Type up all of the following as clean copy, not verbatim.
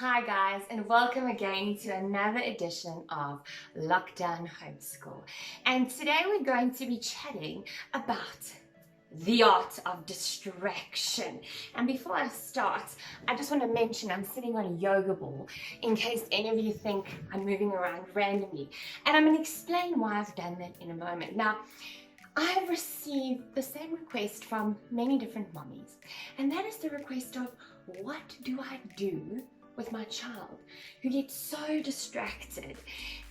Hi guys, and welcome again to another edition of Lockdown Homeschool. And today we're going to be chatting about the art of distraction. And before I start, I just want to mention I'm sitting on a yoga ball in case any of you think I'm moving around randomly. And I'm going to explain why I've done that in a moment. Now, I have received the same request from many different mommies, and that is the request of what do I do with my child who gets so distracted.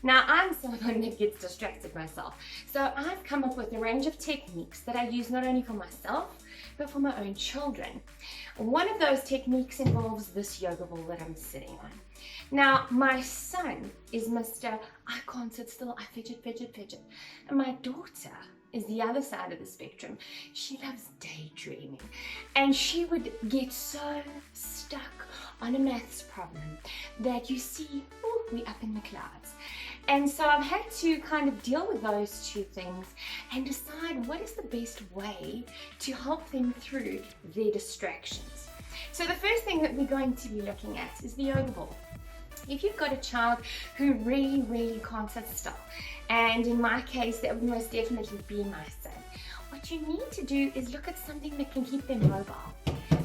Now, I'm someone that gets distracted myself, so I've come up with a range of techniques that I use not only for myself but for my own children. One of those techniques involves this yoga ball that I'm sitting on. Now, my son is Mr. I can't sit still, I fidget, fidget, fidget. And my daughter is the other side of the spectrum. She loves daydreaming, and she would get so stuck on a maths problem that you see, oh, we're up in the clouds. And so I've had to kind of deal with those two things and decide what is the best way to help them through their distractions. So the first thing that we're going to be looking at is the yoga ball. If you've got a child who really can't sit still, and in my case that would most definitely be my son, what you need to do is look at something that can keep them mobile.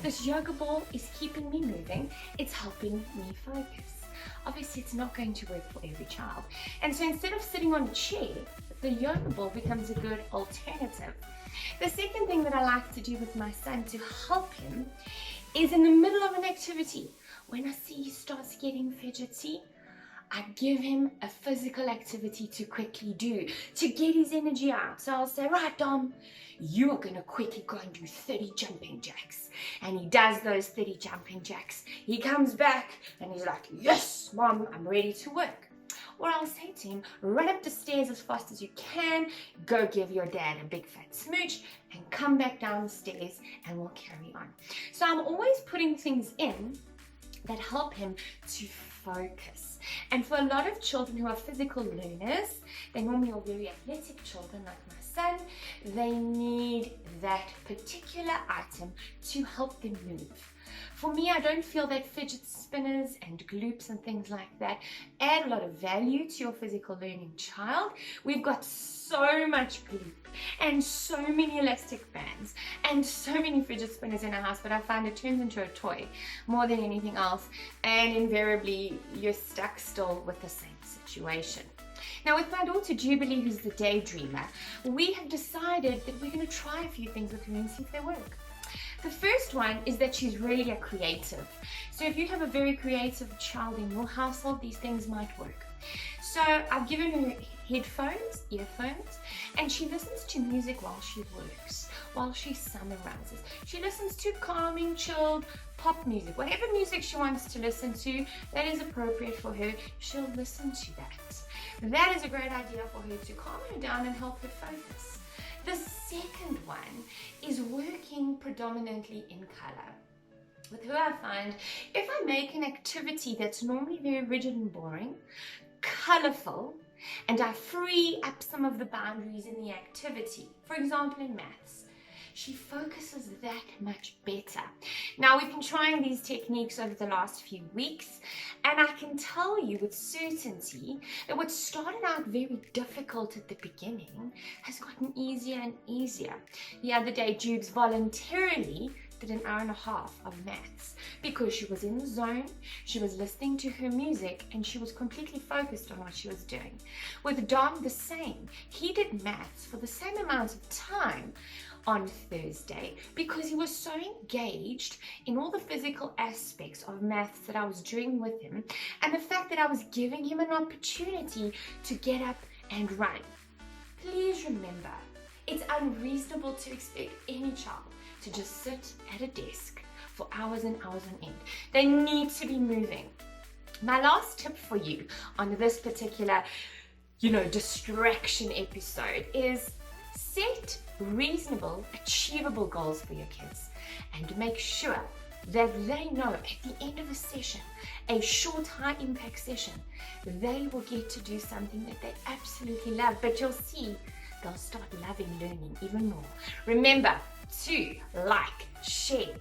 This yoga ball is keeping me moving, it's helping me focus. Obviously it's not going to work for every child, and so instead of sitting on a chair, the yoga ball becomes a good alternative. The second thing that I like to do with my son to help him is in the middle of an activity, when I see he starts getting fidgety, I give him a physical activity to quickly do to get his energy out. So I'll say, right, Dom, you are going to quickly go and do 30 jumping jacks. And he does those 30 jumping jacks. He comes back and he's like, yes, Mom, I'm ready to work. Or I'll say to him, run up the stairs as fast as you can, go give your dad a big fat smooch, and come back down the stairs and we'll carry on. So I'm always putting things in that help him to focus. And for a lot of children who are physical learners, they normally are very athletic children like my son, they need that particular item to help them move. For me, I don't feel that fidget spinners and gloops and things like that add a lot of value to your physical learning child. We've got so much gloop and so many elastic bands and so many fidget spinners in our house, but I find it turns into a toy more than anything else, and invariably you're stuck still with the same situation. Now, with my daughter Jubilee, who's the daydreamer, we have decided that we're going to try a few things with her and see if they work. The first one is that she's really a creative. So if you have a very creative child in your household, these things might work. So I've given her headphones, earphones, and she listens to music while she works, while she summarizes. She listens to calming, chilled pop music. Whatever music she wants to listen to that is appropriate for her, she'll listen to that. That is a great idea for her to calm her down and help her focus. The second one is working predominantly in color. With her, I find if I make an activity that's normally very rigid and boring, colorful, and I free up some of the boundaries in the activity, for example in maths, she focuses that much better. Now, we've been trying these techniques over the last few weeks, and I can tell you with certainty that what started out very difficult at the beginning has gotten easier and easier. The other day, Jubes voluntarily did an hour and a half of maths because she was in the zone, she was listening to her music, and she was completely focused on what she was doing. With Dom, the same. He did maths for the same amount of time on Thursday because he was so engaged in all the physical aspects of maths that I was doing with him, and the fact that I was giving him an opportunity to get up and run. Please remember, it's unreasonable to expect any child to just sit at a desk for hours and hours on end. They need to be moving. My last tip for you on this particular, distraction episode is set reasonable, achievable goals for your kids and make sure that they know at the end of a session, a short high impact session, they will get to do something that they absolutely love, but you'll see they'll start loving learning even more. Remember to like, share,